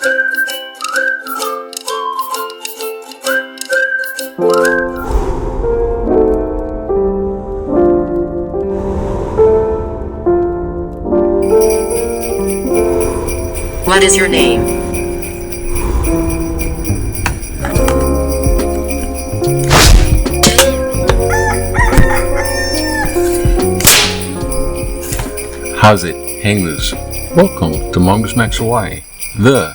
What is your name? How's it, hang loose? Welcome to Mongoose Max Hawaii, the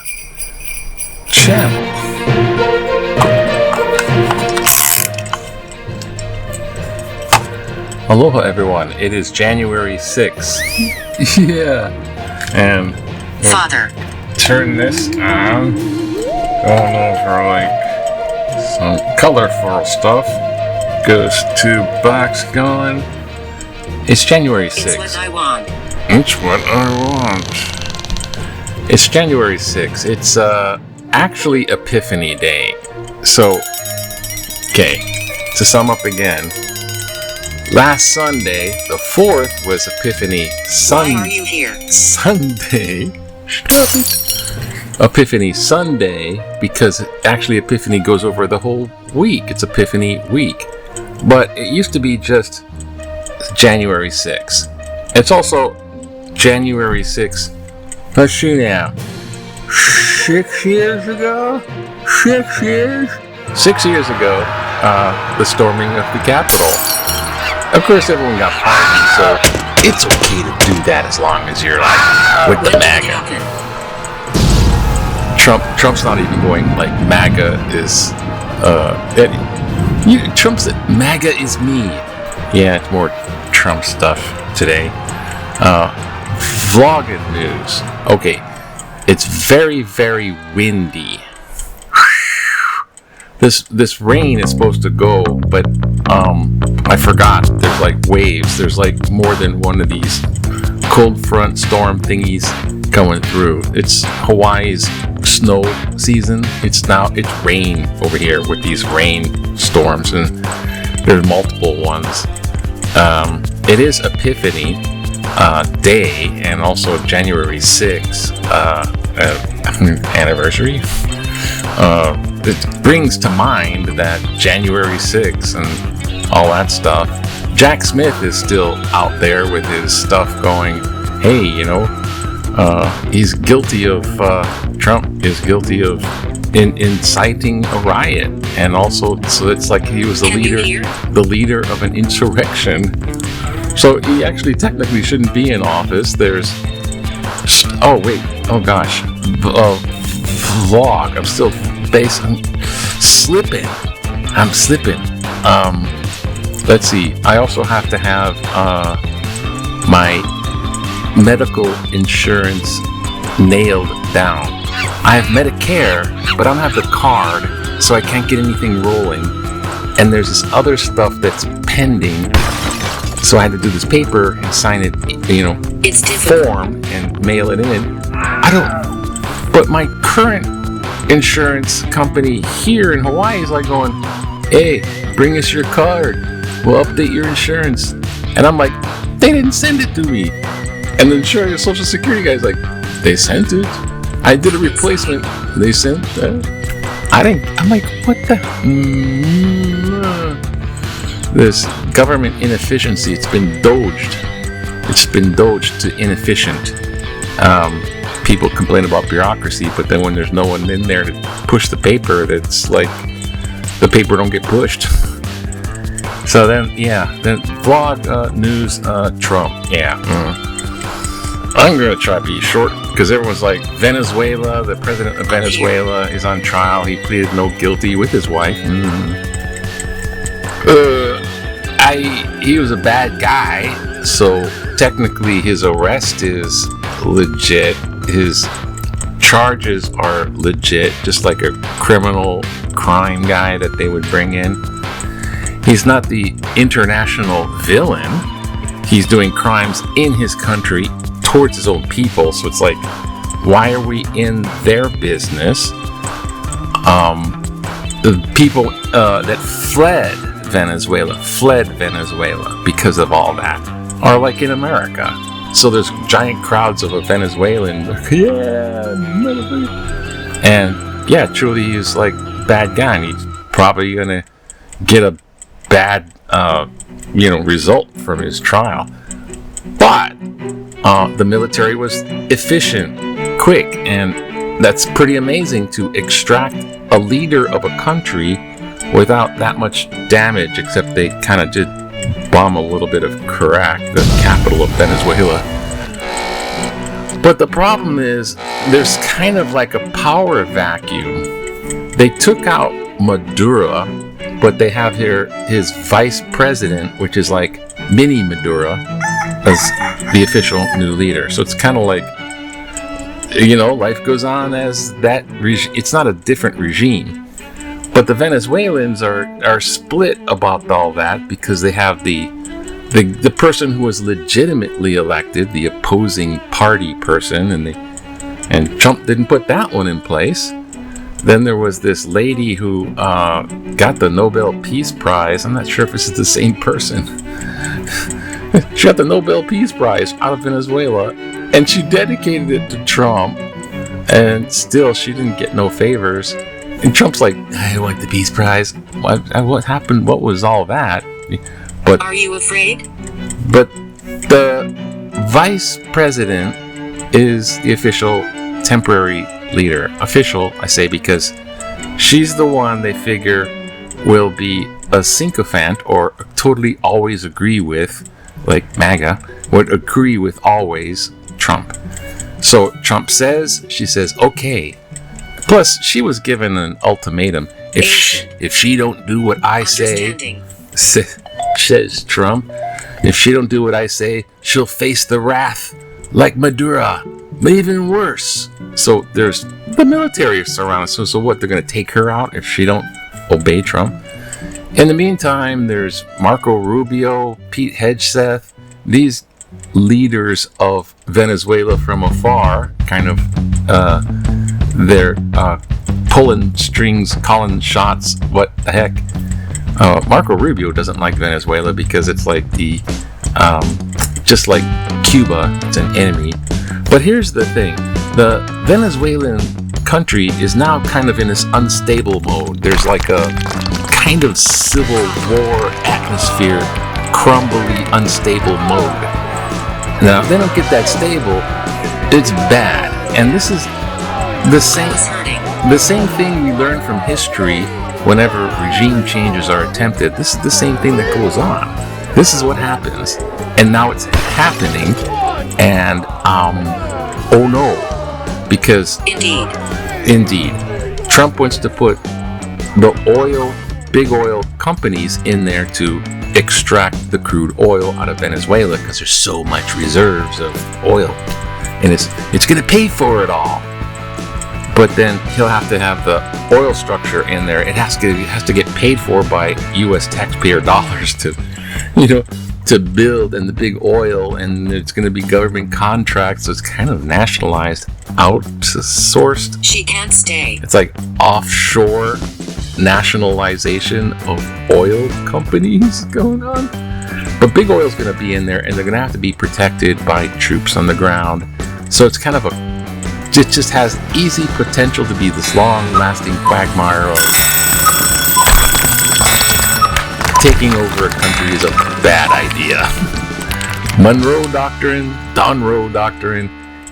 channel. Aloha everyone, it is January 6th. Yeah. And Father. turn this on. Going over like some colorful stuff. Goes to box going. It's January 6th. It's what I want. It's what I want. It's January 6th. It's actually Epiphany Day. So, okay, to sum up again, last Sunday, the 4th, was Epiphany Why are you here? Sunday. Stop it. Epiphany Sunday, because actually Epiphany goes over the whole week. It's Epiphany week. But it used to be just January 6th. It's also January 6th. Let's see now. 6 years ago? 6 years? 6 years ago, the storming of the Capitol. Of course, everyone got parties, so it's okay to do that as long as you're like with the MAGA. Trump's not even going like MAGA is. Trump's MAGA is me. Yeah, it's more Trump stuff today. Vlogging news. Okay, it's very, very windy. This rain is supposed to go, but I forgot. There's like waves. There's like more than one of these cold front storm thingies coming through. It's Hawaii's snow season. It's rain over here with these rain storms, and there's multiple ones. It is Epiphany Day and also January 6th anniversary. It brings to mind that January 6th and all that stuff. Jack Smith is still out there with his stuff going, hey, he's guilty of, Trump is guilty of inciting a riot. And also, so it's like he was the leader of an insurrection. So he actually technically shouldn't be in office. There's, vlog. I'm slipping. Let's see. I also have to have my medical insurance nailed down. I have Medicare, but I don't have the card, so I can't get anything rolling. And there's this other stuff that's pending. So I had to do this paper and sign it, It's form and mail it in. But my current insurance company here in Hawaii is like going, hey, bring us your card. We'll update your insurance. And I'm like, they didn't send it to me. And the Social Security guy's like, they sent it. I did a replacement. They sent that. I'm like, what the? This government inefficiency, it's been doged. It's been doged to inefficient. People complain about bureaucracy, but then when there's no one in there to push the paper, that's like the paper don't get pushed. So then vlog news, Trump. I'm gonna try to be short because everyone's like, Venezuela, the president of Venezuela is on trial. He pleaded no guilty with his wife. He was a bad guy, so technically his arrest is legit. His charges are legit, just like a criminal crime guy that they would bring in. He's not the international villain. He's doing crimes in his country towards his own people, so it's like, why are we in their business? The people that fled Venezuela because of all that are like in America. So there's giant crowds of a Venezuelan, And yeah, truly he's like bad guy, and he's probably gonna get a bad result from his trial. But the military was efficient, quick, and that's pretty amazing to extract a leader of a country without that much damage, except they kind of did bomb a little bit of Caracas, the capital of Venezuela. But the problem is, there's kind of like a power vacuum. They took out Maduro, but they have here his vice president, which is like mini Maduro, as the official new leader. So it's kind of like, life goes on as that regime. It's not a different regime. But the Venezuelans are split about all that, because they have the person who was legitimately elected, the opposing party person, and Trump didn't put that one in place. Then there was this lady who got the Nobel Peace Prize. I'm not sure if this is the same person. She got the Nobel Peace Prize out of Venezuela, and she dedicated it to Trump, and still she didn't get no favors. And Trump's like, I want the Peace Prize. What happened? What was all that? But are you afraid? But the vice president is the official temporary leader. Official, I say, because she's the one they figure will be a sycophant, or totally always agree with, like MAGA, would agree with always Trump. So Trump says, she says, okay. Plus, she was given an ultimatum. If she don't do what I say, says Trump, if she don't do what I say, she'll face the wrath like Maduro, but even worse. So there's the military surrounded. So what? They're going to take her out if she don't obey Trump. In the meantime, there's Marco Rubio, Pete Hegseth, these leaders of Venezuela from afar, kind of they're pulling strings, calling shots. What the heck? Marco Rubio doesn't like Venezuela because it's like just like Cuba, it's an enemy. But here's the thing: the Venezuelan country is now kind of in this unstable mode. There's like a kind of civil war atmosphere, crumbly, unstable mode. Now, if they don't get that stable, it's bad. And this is the same thing we learn from history whenever regime changes are attempted. This is the same thing that goes on. This is what happens. And now it's happening. And, oh no. Because, Indeed. Trump wants to put the big oil companies in there to extract the crude oil out of Venezuela, because there's so much reserves of oil. And it's going to pay for it all. But then he'll have to have the oil structure in there. It has to get paid for by U.S. taxpayer dollars to build, and the big oil, and it's going to be government contracts. So it's kind of nationalized, outsourced. She can't stay. It's like offshore nationalization of oil companies going on. But big oil's going to be in there, and they're going to have to be protected by troops on the ground. So it's kind of it just has easy potential to be this long-lasting quagmire of taking over a country is a bad idea. Monroe Doctrine, Don-roe Doctrine,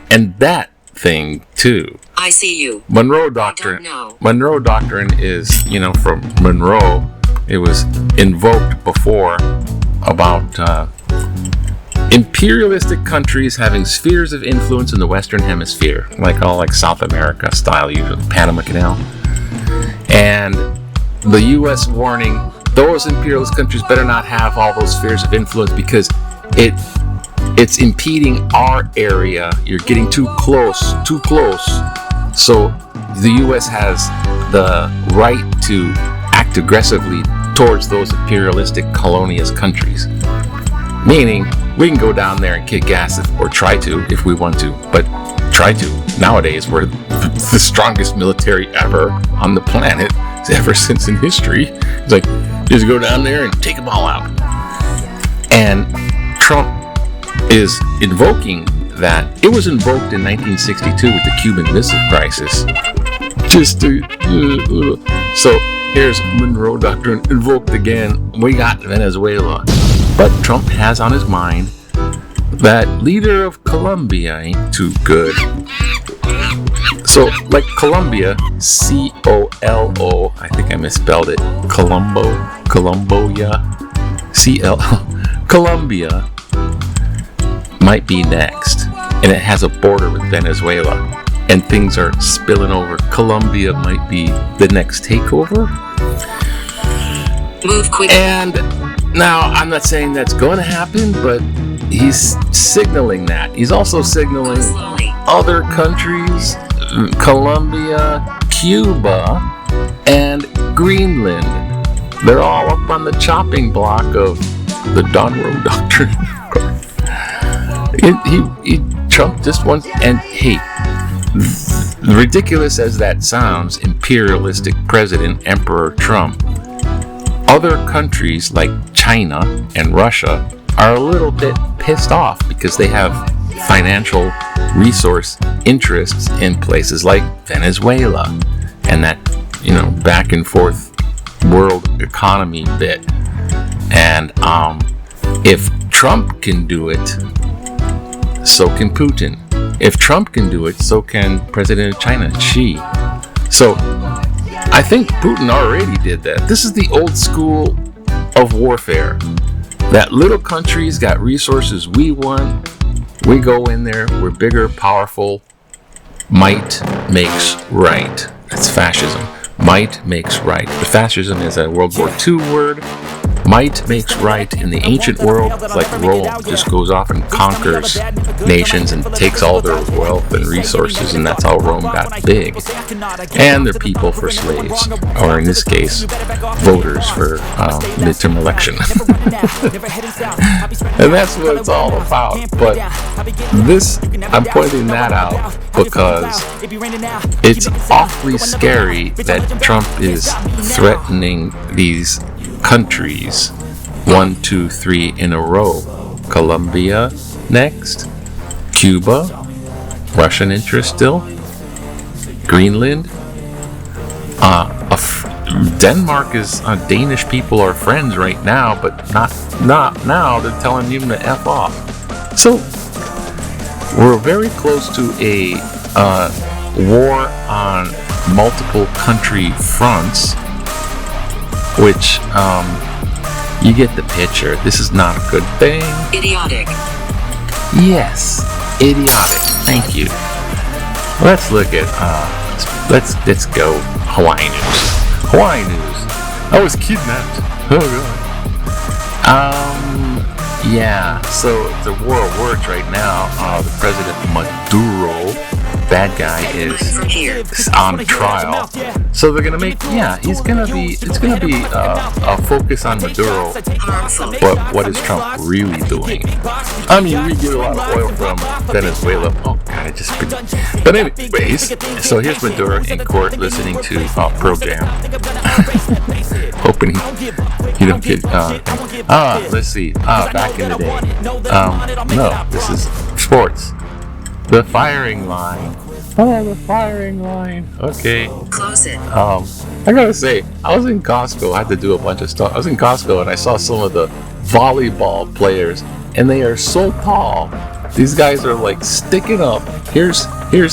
and that thing too. I see you. Monroe Doctrine. I don't know. Monroe Doctrine is, from Monroe. It was invoked before about imperialistic countries having spheres of influence in the Western Hemisphere, like South America style, usually Panama Canal. And the U.S. warning, those imperialist countries better not have all those spheres of influence, because it's impeding our area. You're getting too close. So the U.S. has the right to act aggressively towards those imperialistic colonialist countries. Meaning, we can go down there and kick ass or try to if we want to. But try to. Nowadays, we're the strongest military ever on the planet, ever since in history. It's like, just go down there and take them all out. And Trump is invoking that. It was invoked in 1962 with the Cuban Missile Crisis. History. So here's Monroe Doctrine invoked again. We got Venezuela. But Trump has on his mind that leader of Colombia ain't too good. So, like Colombia, C-O-L-O, I think I misspelled it, Colomboya, Colombia might be next, and it has a border with Venezuela, and things are spilling over. Colombia might be the next takeover. Move quick. And now, I'm not saying that's going to happen, but he's signaling that. He's also signaling other countries, Colombia, Cuba, and Greenland. They're all up on the chopping block of the Don-roe Doctrine. Trump just wants, and hey, ridiculous as that sounds, imperialistic President Emperor Trump, other countries like China and Russia are a little bit pissed off because they have financial resource interests in places like Venezuela and that, back and forth world economy bit. And if Trump can do it, so can Putin. If Trump can do it, so can President of China, Xi. So I think Putin already did that. This is the old school of warfare. That little countries got resources we want. We go in there. We're bigger, powerful. Might makes right. That's fascism. Might makes right. The fascism is a World War II word. Might makes right. In the ancient world, it's like Rome just goes off and conquers nations and takes all their wealth and resources, and that's how Rome got big. And their people for slaves, or in this case, voters for midterm election. And that's what it's all about. But this, I'm pointing that out because it's awfully scary that Trump is threatening these countries 1, 2, 3 in a row. Colombia next, Cuba, Russian interest still, Greenland, Denmark is Danish people are friends right now, but not now. They're telling him to F off. So we're very close to a war on multiple country fronts, which you get the picture. This is not a good thing. Idiotic. Yes, idiotic. Thank you. Let's look at let's go Hawaii news. Hawaii news. I was kidnapped. Oh god. Yeah. So it's a war of words right now. The president Maduro, bad guy, is on trial. So they're gonna make, it's gonna be a focus on Maduro. But what is Trump really doing? I mean, we get a lot of oil from Venezuela. Oh god, but anyways, so here's Maduro in court listening to Pearl Jam. Hoping he don't get let's see. Back in the day. No, this is sports. The firing line. Oh, the firing line. Okay. Close it. I gotta say, I was in Costco. I had to do a bunch of stuff. I was in Costco and I saw some of the volleyball players, and they are so tall. These guys are like sticking up. Here's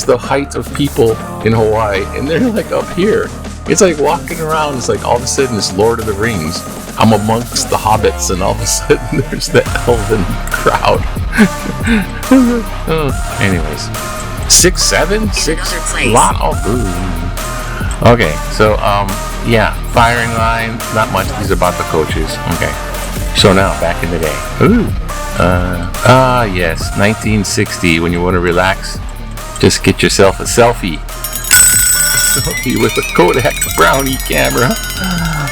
the height of people in Hawaii, and they're like up here. It's like walking around. It's like all of a sudden it's Lord of the Rings. I'm amongst the hobbits, and all of a sudden there's the elven crowd. Anyways, 6'7", 6 lot of okay. So firing line, not much. These are about the coaches. Okay. So now back in the day. Yes, 1960. When you want to relax, just get yourself a selfie. Selfie with a Kodak Brownie camera.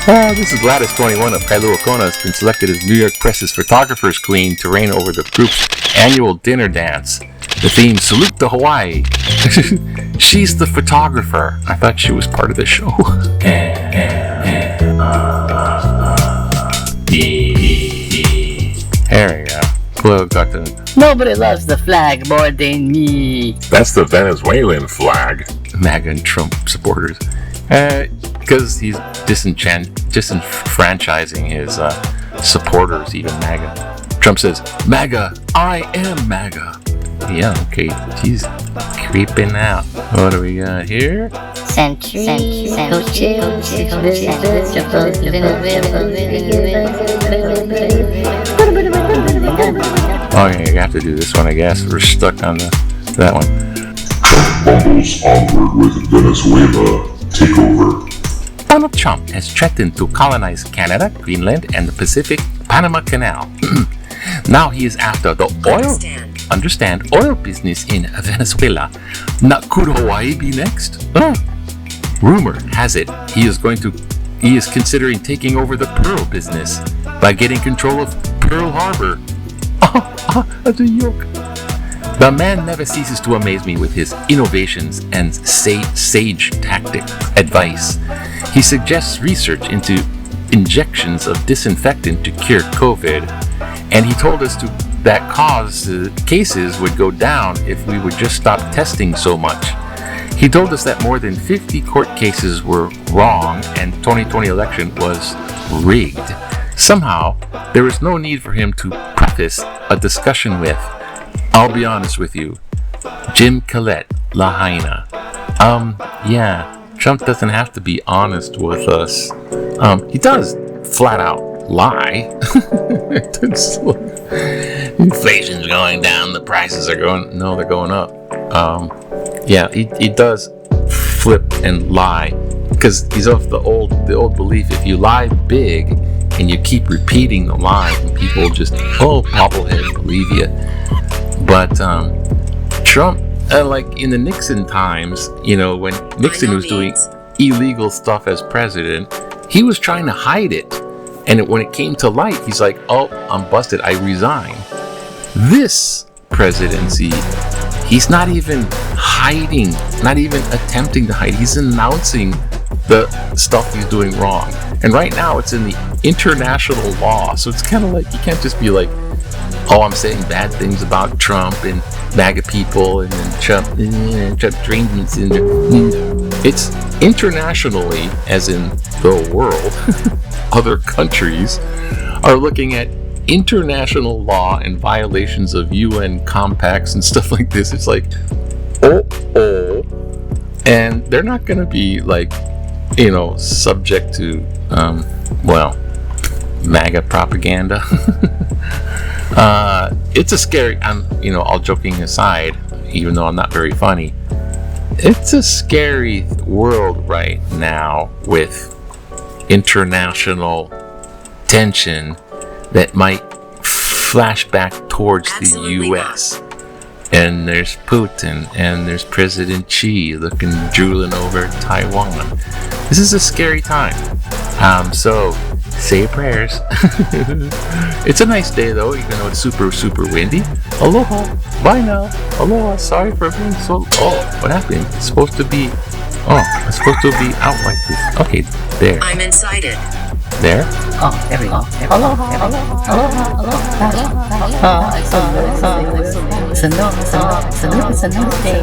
This is Gladys 21 of Kailua Kona has been selected as New York Press's Photographer's Queen to reign over the group's annual dinner dance. The theme, Salute to Hawaii. She's the photographer. I thought she was part of the show. There we go. Well, got the... Nobody loves the flag more than me. That's the Venezuelan flag. MAGA and Trump supporters? Because he's disenfranchising his supporters, even MAGA. Trump says, MAGA, I am MAGA. Yeah, okay, he's creeping out. What do we got here? Okay, I have to do this one, I guess. We're stuck on that one. Trump bumbles onward with Venezuela takeover. Donald Trump has threatened to colonize Canada, Greenland, and the Pacific Panama Canal. Now he is after the oil business in Venezuela. Now, could Hawaii be next? Rumor has it he is considering taking over the pearl business by getting control of Pearl Harbor. That's a yoke. The man never ceases to amaze me with his innovations and sage tactic advice. He suggests research into injections of disinfectant to cure COVID, and he told us that cases would go down if we would just stop testing so much. He told us that more than 50 court cases were wrong and 2020 election was rigged. Somehow, there was no need for him to preface a discussion with, I'll be honest with you, Jim Collette, Lahaina. Yeah, Trump doesn't have to be honest with us. He does flat out lie. Inflation's going down, the prices are going, no, they're going up. Yeah, he does flip and lie because he's of the old belief. If you lie big and you keep repeating the lie, and people just bobblehead believe you. But Trump, like in the Nixon times, when Nixon was doing illegal stuff as president, he was trying to hide it. And when it came to light, he's like, oh, I'm busted, I resign. This presidency, he's not even hiding, not even attempting to hide. He's announcing the stuff he's doing wrong. And right now it's in the international law. So it's kind of like, you can't just be like, oh, I'm saying bad things about Trump and MAGA people and then Trump drained me. It's internationally, as in the world, other countries are looking at international law and violations of UN compacts and stuff like this. It's like, and they're not going to be like, subject to, MAGA propaganda. It's a scary, all joking aside, even though I'm not very funny, it's a scary world right now with international tension that might flash back towards Absolutely the US. And there's Putin, and there's President Xi drooling over Taiwan. This is a scary time. So say your prayers. It's a nice day though, even though it's super, super windy. Aloha. Bye now. Aloha. Sorry for being so. Oh, what happened? It's supposed to be. Oh, it's supposed to be out like this. Okay, there. I'm inside it. There? Oh, there we go. Aloha. It's a new day.